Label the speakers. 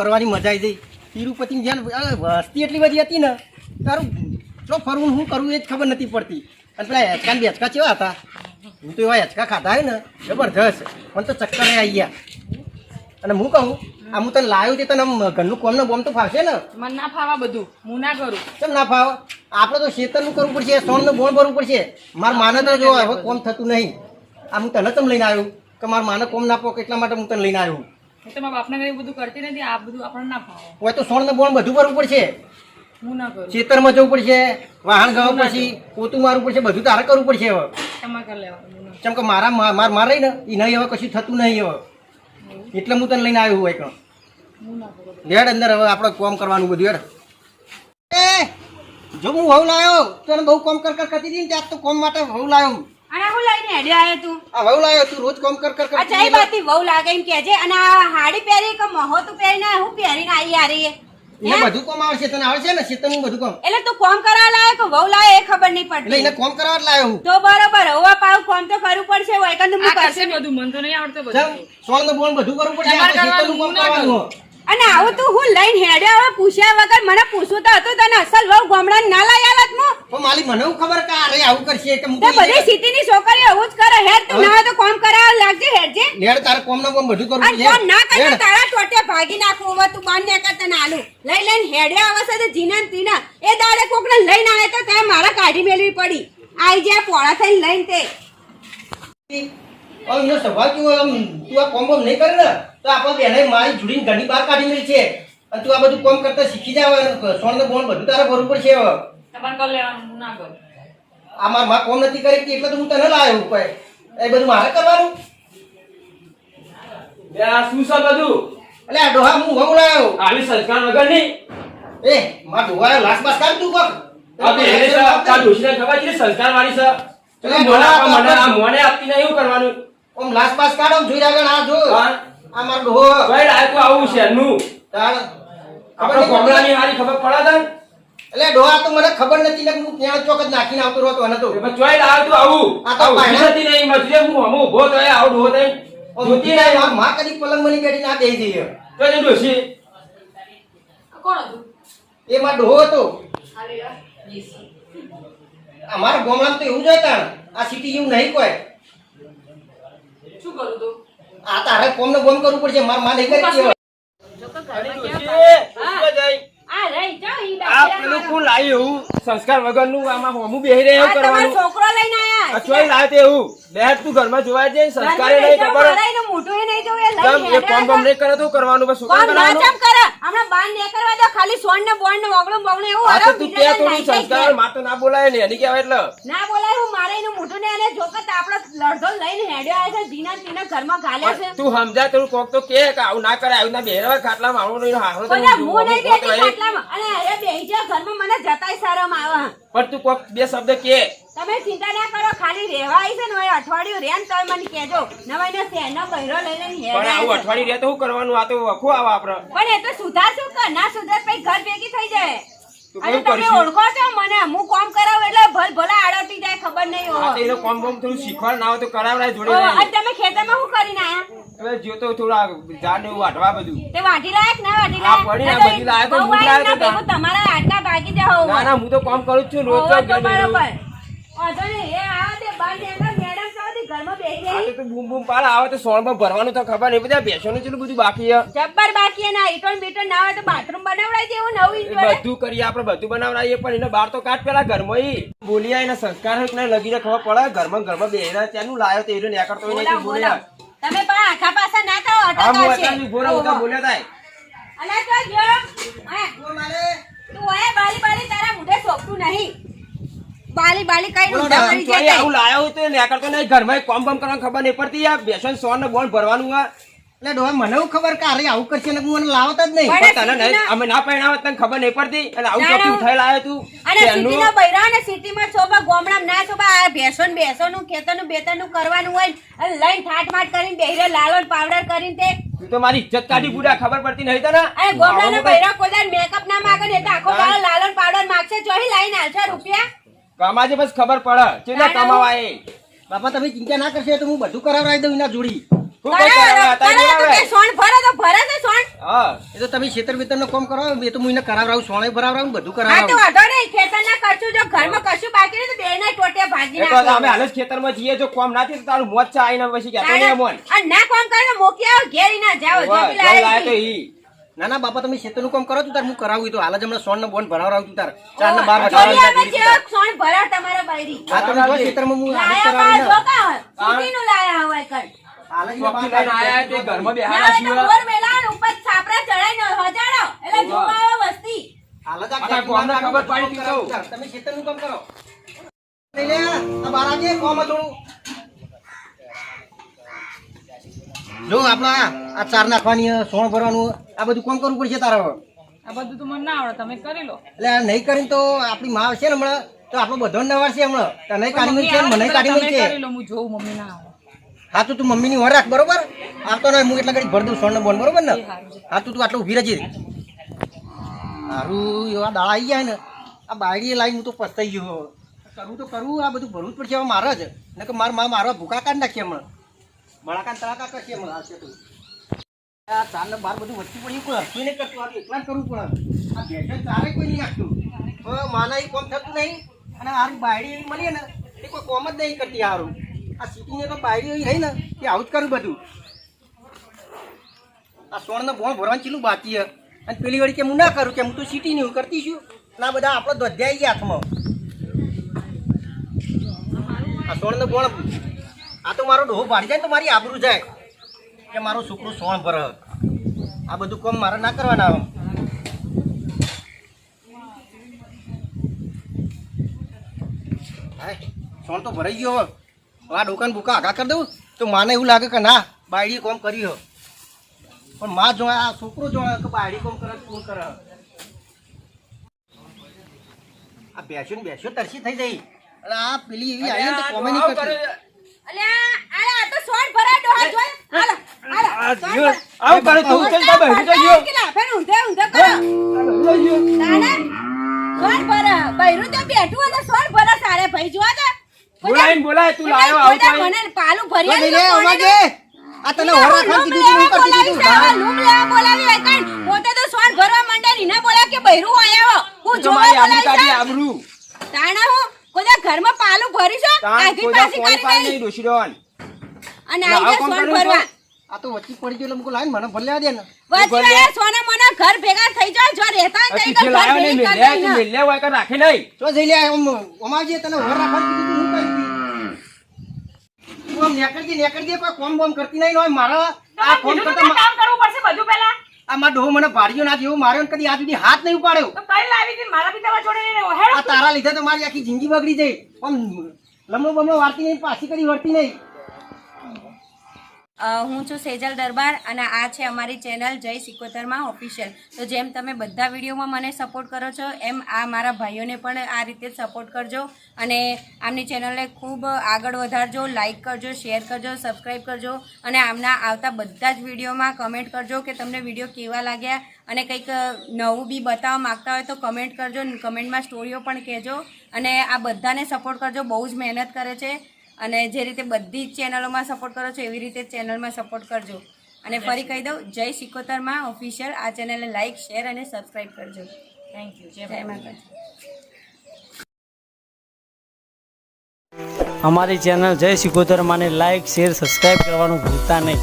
Speaker 1: ફરવાની મજા આવી ગઈ તિરુપતિની જ્યાં વસ્તી એટલી બધી હતી ને તારું જો ફરવું હું કરું એ જ ખબર નથી પડતી અને પેલા હેચકા ને બેચકા કેવા હતા હું તો એવા હેચકા ખાધા હોય ને જબરજસ્ત મને તો ચક્કર આવી ગયા અને હું કહું આ હું તને લાવ્યું તે તને ઘરનું કોમ ને બોમ તો ફાવશે ને
Speaker 2: મને ના ફાવા બધું હું ના કરું
Speaker 1: કેમ ના ફાવ આપણે તો ખેતરનું કરવું પડશે સોનનું બોણ ભરવું પડશે મારા માને તો જો હવે કોમ થતું નહીં આ હું તને તમ લઈને આવ્યું કે મારા માને કોમ ના પોક એટલા માટે હું તને લઈને આવ્યું
Speaker 2: એ તો મારા બાપના ઘરે બધું કરતી નથી આ બધું આપણને ના ફાવે
Speaker 1: હોય તો સોનનું બોણ બધું ભરવું પડશે
Speaker 2: હું ના કરું
Speaker 1: ખેતરમાં જવું પડશે વાહણ ગાવું પડશે પોતું મારવું પડશે બધું તારે કરવું પડશે હવે
Speaker 2: તમારે કરી લેવાનું હું ના
Speaker 1: કેમ કે માર રહી ને એ નહીં હવે કશું થતું નહીં હવે એટલે હું તને લઈને આવ્યું હોય કે
Speaker 2: હું ના કરું
Speaker 1: હેડ અંદર હવે આપણે કોમ કરવાનું બધું હેડ એ જો હું વહુ લાવ્યો તને બહુ કોમ કર કરતી હતી ને ત્યાં તો કોમ માટે વહુ લાવ્યો
Speaker 3: અને હું લઈને હેડે આયો તું
Speaker 1: આ વહુ લાવ્યો તું રોજ કોમ કર
Speaker 3: અચ્છા એ બાતી વહુ લાગે એમ કેજે અને આ હાડી પહેરી કે મહો તું પહેરીને હું પહેરીને આવી યારી
Speaker 1: એને બધું કોમ આવશે તને આવડશે ને શેતરનું બધું કોમ
Speaker 3: એટલે તું કોમ કરવા લાયો કે વહુ લાયો એ ખબર નહીં
Speaker 1: એટલે
Speaker 3: પડતી
Speaker 1: એને કોમ કરવા જ લાવ્યો હું
Speaker 3: તો બરોબર હવે પાવ કોમ તો કરવું પડશે હોય કે હું
Speaker 2: આ કરશે
Speaker 3: કરશે
Speaker 2: બધું મને તો નહીં આવડતું
Speaker 1: ચલ
Speaker 2: બધું
Speaker 1: સોળનું બોણ બધું કરવું પડશે
Speaker 2: તમારે
Speaker 1: આપણે શેતરનું કોમ
Speaker 2: કરવાનું, હું ના
Speaker 1: કરવાનું
Speaker 3: અને આવું તું હું લઈને હેડે હવે પૂછ્યા વગર મને પૂછવું તો હતું તને અસલ વહુ ગામડા ના લાય આલત હું
Speaker 1: પણ માલી મને હું ખબર કે અરે આવું કરશે કે હું
Speaker 3: તે બધી સિટીની છોકરીઓ આવું જ કરે હેડ તું ના હોય તો કોમ કરાવવા લાગજે હેડજે
Speaker 1: લેડ તારે કોમ ને કોમ બધું કરવું
Speaker 3: અને કોમ ના કરતા
Speaker 1: હેડ.
Speaker 3: તારા ટોટે ભાગી નાખવું હવે તું બાંધ ને કરતા ના આલું લઈને હેડે આવશે તો જીના ને તીના એ દાડે કોકને લઈને આવે તો તે મારા કાઢી મેળવી પડી આઈ જાય પોળા થઈને લઈને તે
Speaker 1: હવે એનો સ્વભાવ કેવો આમ તું આ કોમ બોમ નહીં કરે ને તો આપણે બેને મારી જોડીને ઘરની બહાર કાઢી મેળી છે અને તું આ બધું કોમ કરતા શીખી જાવ સોળનું બોણ બધું તારે ભરવું પડશે હવે
Speaker 2: તમારે કરી લેવાનું હું ના કરું
Speaker 1: આ માર માં કોમ નથી કરી એટલે તો હું તને લાવ્યો કોઈ એ બધું મારે કરવાનું
Speaker 4: આ શું છે બધું?
Speaker 1: એટલે આ ડોહા હું વહુ લાવ્યો
Speaker 4: આવી સંસ્કાર વગરની?
Speaker 1: એ માર ડોહા લાસ બાસ કાઢ તું કોક
Speaker 4: આ બે એને છે, આ ડોશીને ખબર છે સંસ્કાર વાળી છે.
Speaker 1: એટલે
Speaker 4: મને આપવા, મને આ મોને આપતી નહીં, એવું કરવાનું.
Speaker 1: ઓમ લાસ બાસ કાઢો જોઈ આગળ આ જો
Speaker 4: હા?
Speaker 1: આ માર ડોહો
Speaker 4: ભાઈ લાયક તો આવું શહેરનું.
Speaker 1: તાર
Speaker 4: આપણો ગામડાની હારી ખબર પડે છે ને?
Speaker 1: એટલે ડોહા તો મને ખબર નથી ને હું ત્યાં ચોક જ નાખીને આવતો રહતો અને તો
Speaker 4: કે પછી ચોય લાવ્યો તું આવું?
Speaker 1: આ તો
Speaker 4: આવું
Speaker 1: પાયણા-
Speaker 4: નથી નહીં, મજૂરી હું હમું ઊભો થયો, આવું ડોહો થઈને. જોતી નહીં.
Speaker 1: માર માં કદી પલંગ મની બેઠી ના બેહી જઈએ
Speaker 4: તો જે ડોશી.
Speaker 2: કોણ હતું
Speaker 1: એ માર ડોહો હતો
Speaker 2: હાલે યાર દેશી
Speaker 1: અમારા ગામડામાં તો એવું જ હતા આ સિટી એવું નહીં કોઈ
Speaker 2: શું કરું તું
Speaker 1: આ તારે કોમ ને બોમ કરવું પડશે માર માં નહીં કરી દેવા.
Speaker 4: અરે ડોશી, ઉઠવા જાય.
Speaker 3: આ રહી જાઓ ઈ
Speaker 4: આ પેલું કોણ લાવ્યું એવું? સંસ્કાર વગરનું આમાં હોમું બેહી રહે એવું
Speaker 3: આ તમારો
Speaker 4: કરવાનું.
Speaker 3: છોકરો લઈને આયા
Speaker 4: આ ચોય લાવ્યો તે એવું? બેઠ તું ઘરમાં જોવા જાય, સંસ્કારે નહીં ખબર.
Speaker 3: મોટું એ નહીં જોવું એ
Speaker 4: કેમ
Speaker 3: લઈને
Speaker 4: એ કોમ બમ નહીં કરે તો કરવાનું, બસ શું કામ
Speaker 3: કોમ ના
Speaker 4: કરવાનું?
Speaker 3: ચમ કરે હમણાં બાર ને કરવા દો ખાલી સોન ને બોન ને ઓગળું બગળું એવું
Speaker 4: આ તો
Speaker 3: હરાવ
Speaker 4: તું
Speaker 3: બીજા
Speaker 4: ત્યાં થોડું
Speaker 3: નાઈ
Speaker 4: સંસ્કાર માં તો ના બોલાય ને એની કહેવાય એટલે.
Speaker 3: ના બોલાય હું મારે એનું મોઢું ને એને જોકત આપણો લડધો લઈને હેડ્યો આવે છે જીના તીના ઘરમાં ઘાલ્યા છે
Speaker 4: તું સમજાય થોડું કોક તો કે આવું ના કરે, આવું ના બેહરાવા ખાટલામાં આવું નહીં હારો તો
Speaker 3: બધા
Speaker 4: હું
Speaker 3: હું નહીં
Speaker 4: જોઉં,
Speaker 3: બેઠી ખાટલામાં અને અરે બેહી જા ઘરમાં મને જતાય શરમ આવે
Speaker 4: પણ તું કોક બે શબ્દ કે.
Speaker 3: તમે ચિંતા ના કરો ખાલી રહેવા આવી છે ને હવે અઠવાડિયું રેન તોય મને કહેજો નવાઈનો શહેરનો બૈરો લઈને
Speaker 4: પણ
Speaker 3: હેડ્યા
Speaker 4: આવું
Speaker 3: છે.
Speaker 4: અઠવાડિયું રહે તો શું કરવાનું? આ તો વખો આવે આપડે.
Speaker 3: પણ એ તો સુધાર શું કર ના સુધાર પછી ઘર ભેગી થઈ જાય
Speaker 4: તું
Speaker 3: અને
Speaker 4: કેવું
Speaker 3: તમે
Speaker 4: કરશું?
Speaker 3: ઓળખો છો મને હું કોમ કરાવું એટલે ભલ ભલા આડોટી જાય ખબર નહીં
Speaker 4: આ તો
Speaker 3: હોય
Speaker 4: એને કોમ બોમ થોડું શીખવાડ ના હોય તો કરાવડાય જોડે
Speaker 3: અને
Speaker 4: નહીં.
Speaker 3: તમે ખેતરમાં શું કરીને આયા
Speaker 4: હવે જો તો થોડા ઝાડ ને એવું વાટવા બધું.
Speaker 3: તે વાટી લાયક ના વાટી
Speaker 4: આ પડી ને બધી લાયક તો
Speaker 3: બહુ
Speaker 4: હું જ લાયક
Speaker 3: આવીને
Speaker 4: હતા.
Speaker 3: ભેગું તમારા આટલા ભાગી જાઓ
Speaker 4: ના ના હું તો કામ કરું જ છું રોજ તો ઘરે બેઠો.
Speaker 3: બરોબર વાંધો નહીં એ આવો તે બાર નેકર મેડમ સૌથી ઘરમાં બેહી
Speaker 4: આ
Speaker 3: રહી
Speaker 4: તો તું બૂમ બૂમ પાડ આવે તો સોળમાં ભરવાનું તો ખબર નહીં, બધા બેસવાનું કેટલું બધું બાકી છે.
Speaker 3: જબ્બર બાકી ના ઈટોન બીટોન ના હોય તો બાથરૂમ બનાવડાઈ દેવું નવું
Speaker 4: એ
Speaker 3: ઈટોને
Speaker 4: બધું કરીએ આપણે, બધું બનાવડાવીએ, પણ એને બહાર તો કાઢ પેલા ઘરમાં ઈ બોલી આય ને સંસ્કાર હોય કે નહીં લગીને ખબર પડે. ઘરમાં બેહીને ત્યાંનું લાયો તો એને નેકળતો હોય નહીં, તું બોલે
Speaker 3: બોલાવ તમે પણ આખા પાછા ના થાઓ
Speaker 4: હા
Speaker 3: અટક
Speaker 4: હું
Speaker 3: હશે
Speaker 4: અત્યારે ઉભો રહું તો બોલ્યા થાય.
Speaker 3: અલા તો જો હે તું ઓય બાલી બાલી તારા મુઢે સોપતું નહીં બાલી બાલી કઈ
Speaker 1: બોલો
Speaker 3: ઊંધા
Speaker 1: ના,
Speaker 3: કરી
Speaker 4: તો અહીં
Speaker 3: જાય
Speaker 4: આવું લાયો હોય તો એ નેકળતો નહીં, ઘરમાં કોમ બમ કરવાની ખબર નહીં પડતી. આ બેસન સોન ને બોન ભરવાનું આ.
Speaker 1: એટલે ડોહા મને એવું ખબર કે અરે આવું કરશે ને હું મને લાવત જ નહીં
Speaker 3: પણ
Speaker 4: પણ તને નહીં, અમે ના પહેણાવત તને ખબર નહીં પડતી. અને આવું
Speaker 3: ના, ના.
Speaker 4: ચોખ્ખું ઉઠાઈ લાયો તું
Speaker 3: અને
Speaker 4: ત્યાંનું.
Speaker 3: સિટીના બૈરા ને સિટીમાં શોભા ગામડામાં ના શોભા આ ભેંસોનું બેસોનું ખેતરનું બેતરનું કરવાનું હોય અને લઈને ઠાટ માટ કરીને બેહીરે લાલો ને પાવડર કરીને તે
Speaker 4: તું તો મારી ઇજ્જત કાઢી બુડા, ખબર પડતી નહીં તને?
Speaker 3: અને ગામડાના બૈરા કોઈ દાડ મેકઅપ ના માગે ને એ તો આખો દાડો લાલો ને પાવડર માગશે ચોહી લાઈને આલશે રૂપિયા
Speaker 4: કમાજે બસ ખબર પડે ચેટલા
Speaker 3: ના, ના.
Speaker 4: કમાવા એ.
Speaker 1: બાપા તમે ચિંતા ના કરશો તો હું બધું કરાવડાવી દઉં એના જોડી
Speaker 4: શું કોઈ કરાવે? અત્યારે
Speaker 3: કરાવે તો
Speaker 4: બોલાવે.
Speaker 3: કે સોણ ભરે તો ભરે છે સોણ.
Speaker 4: હા
Speaker 1: એ તો તમે ખેતર બેતરનો કામ કરો એ તો હું એને કરાવરાવું સોણે ભરાવરાવું બધું
Speaker 3: હા તો
Speaker 1: કરાવરાવું
Speaker 3: વાંધો નહીં, ખેતરના ખર્ચું જો ઘરમાં કશું બાકી નહીં તો બેયના ટોટિયા ભાજી
Speaker 4: એ તો અમે
Speaker 3: નાખો.
Speaker 4: હાલ જ ખેતરમાં જઈએ જો કોમ ના થાય તો તારું મોત છે આઈને પછી કહેતો નહીં અમોન.
Speaker 3: અને ના કામ કરે તો મોકી આવો ઘેર ઈ ના જાઓ જો
Speaker 4: વાહ,
Speaker 3: પેલા
Speaker 4: જો લાય તો
Speaker 3: આવી.
Speaker 4: ઈ.
Speaker 1: ના ના બાપા તમે ખેતરનું કામ કરો તું તાર હું કરાવું ઈ તો હાલ જ હમણાં સોણ બોન ભરાવરાવું તું તાર 4 ને 12
Speaker 3: જોઈ આવે
Speaker 1: વટાવરાવું
Speaker 3: છે સોણ ભરાવ તમારા બાયરી.
Speaker 1: હા તમે જો ખેતરમાં હું આદત
Speaker 3: લાયા
Speaker 1: કરાવી
Speaker 3: બા
Speaker 1: ને.
Speaker 3: જો કા સુધીનું લાયા હોય કણ.
Speaker 1: હાલ જ
Speaker 4: ચોકથી લઈને આયા તે ઘરમાં બેહાડા
Speaker 3: ના હોય તો
Speaker 4: છીએ.
Speaker 3: બોર મેલા ને ઉપર છાપરા ચડાઈને હજાડો એટલે જોવા આવે વસ્તી.
Speaker 1: હાલ જ આ
Speaker 4: આખા ગામને ખબર પડી હતી તો.
Speaker 1: તમે ખેતરનું કામ કરો લઈ લે આ બાર આજે કોમ થોડું જો આપણા આ ચાર નાખવાની સોણ ભરવાનું આ બધું કામ કરવું પડશે તારે હવે.
Speaker 2: આ બધું તો મને ના આવડે તમે કરી લો
Speaker 1: એટલે આ નહીં કરીને તો આપણી માં છે ને હમણાં તો આપણો બધો નવાર છે હમણાં તને કાઢી મળી છે મને કાઢી મળી છે
Speaker 2: કરી લો હું જોઉં મમ્મી ના આવડે
Speaker 1: હા તો તું મમ્મીની વર રાખ બરોબર આવતો ને હું એટલા ઘડી ભર દઉં સોણ બોન બરોબર ને હા તું આટલું ઊભી રહેજે સારું એવા દાડા આવી જાય ને આ બાયડીએ લાવી હું તો પસ્તાઈ ગયો હવે. કરવું તો કરવું આ બધું ભરવું જ પડશે હવે મારે જ ને કે મારા ભૂકા કાઢી નાખીએ હમણાં બળાકા તળાકા કરશે હમણાં આવશે તું આ 4 ને 12 બધું વચ્ચે પડ્યું કોઈ હસવું નહીં કરતું આ તો એકલા જ કરવું પડે આ ભેંસો ચારે કોઈ નહીં નાખતું હવે માના એ કોમ થતું નહીં અને આ બાયડી એવી મળીએ ને એ કોઈ કોમ જ નહીં કરતી સારું આ સિટીને તો બાયડી એવી રહી ને એ આવું જ કરું બધું આ સોણને બોણ ભરવાનું ચીલું બાકી છે અને પેલી વળી કે હું ના કરું કે હું તો સિટીની હું કરતી છું અને આ બધા આપણો ધ્વધ્યા આવી ગયા હાથમાં આ સોણને બોણ આ તો મારો ડોહો ભાડી જાય ને તો મારી આબરૂ જાય કે મારો છોકરો સોણ ભરે આ બધું કામ મારે ના કરવાના આમ હાય સોણ તો ભરાઈ ગયો હવે આ દુકાન બુકા આગા કરી દઉં તો માને એવું લાગે કે ના બાયડીએ કોમ કર્યું પણ માં જો આ છોકરો જો કે બાયડી કોમ કરે કોણ કરે આ બેસ્યો તરસી થઈ જઈ એટલે આ પેલી એવી આવી ને તો કોમે નહીં કરતી
Speaker 3: અલ્યા આ તો સોણ ભરા ડોહા જોઈ હાલો
Speaker 4: આ
Speaker 3: સોણ
Speaker 4: જીવન,
Speaker 3: ભરા.
Speaker 4: આવું કરે તું ઉઠીને તાર બહેરું તો ગયો.
Speaker 3: કેટલા ફેર ઊંધે ઊંધે કરો તાને સોણ ભરા બૈરું તો બેઠું અને સોણ ભરા સારે ભાઈ જોવા દે
Speaker 4: બોલાવીને બોલાય તું લાયો આવું તો અહીં.
Speaker 3: મને પાલું ભરી
Speaker 1: તો લઈ લે અમાગે આ તને હોર રાખવાનું કીધું છે હું કરતી દીધું
Speaker 3: લૂમ લેવા બોલાવી હોય કણ પોતે તો સોણ ભરવા માંડે ને બોલા કે બૈરું આયો હું જોવા
Speaker 4: તમારી આબરૂ કાઢી
Speaker 3: બોલાવી
Speaker 4: આબરૂ.
Speaker 3: તાણા હું કોઈ ઘરમાં પાલું ભરી છે
Speaker 4: તાણ
Speaker 3: આખી
Speaker 4: કોઈ
Speaker 3: પાછી
Speaker 4: કોઈ
Speaker 3: કરી
Speaker 4: પાડ
Speaker 3: દઈ
Speaker 4: નહીં ડોશીડોન.
Speaker 3: અને
Speaker 4: ના,
Speaker 3: આઈ
Speaker 4: આવું
Speaker 3: સોણ
Speaker 4: કોણ
Speaker 3: ભરવા
Speaker 1: આ તો વચ્ચે પડી ગયો એટલે મુકો લાઈન મને ભર લેવા દે ને
Speaker 3: વચ્ચે સોના મોના ઘર ભેગા થઈ જાવ જો રહેતા
Speaker 4: આ
Speaker 3: હોય તો
Speaker 4: તીખે
Speaker 3: ઘર
Speaker 4: લાયો ને
Speaker 3: ભેગા
Speaker 4: મેલ્યા
Speaker 3: કરી
Speaker 4: કે
Speaker 3: દઈ
Speaker 4: મેલ્યા હોય કે રાખે નહીં.
Speaker 1: તો જઈ લે અમાગે તને હોર રાખવાનું કીધું તું હું કરી તું આમ નેકળજે કોઈ કોમ બોમ કરતી નહીં હોય મારા આ કોમ કરતા
Speaker 2: કામ કરવું પડશે બધું પહેલા
Speaker 1: આ મારો ડોહો મને ભાડ્યો ના જેવો માર્યો ને કદી આજ સુધી હાથ નહીં ઉપાડ્યો
Speaker 2: તો કઈ લાવી હતી મારા પિતા જોડે
Speaker 1: આ તારા લીધે તો મારી આખી જિંદગી બગડી જઈ આમ લમણો બમણો વારતી નહીં પાછી કરી વળતી નહીં
Speaker 3: હું છું સેજલ દરબાર અને આ છે અમારી ચેનલ જય સિકોતરમાં ઓફિશિયલ તો જેમ તમે બધા વિડીયોમાં મને સપોર્ટ કરો છો એમ આ મારા ભાઈઓને પણ આ રીતે સપોર્ટ કરજો અને આમની ચેનલને ખૂબ આગળ વધારજો, લાઇક કરજો, શેર કરજો, સબસ્ક્રાઈબ કરજો અને આમના આવતા બધા જ વિડીયોમાં કમેન્ટ કરજો કે તમને વિડીયો કેવા લાગ્યા અને કંઈક નવું બી બતાવવા માગતા હોય તો કમેન્ટ કરજો, કમેન્ટમાં સ્ટોરીઓ પણ કહેજો અને આ બધાને સપોર્ટ કરજો. બહુ જ મહેનત કરે છે અને જે રીતે બધી જ ચેનલોમાં સપોર્ટ કરો છો એવી રીતે ચેનલમાં સપોર્ટ કરજો અને ફરી કહી દઉં જય સિકોતરમાં ઓફિશિયલ આ ચેનલને લાઇક, શેર અને સબસ્ક્રાઈબ કરજો.
Speaker 2: થેન્ક યુ
Speaker 3: જય માતાજી.
Speaker 5: અમારી ચેનલ જય સિકોતર માને લાઈક શેર સબસ્ક્રાઈબ કરવાનું ભૂલતા નહીં.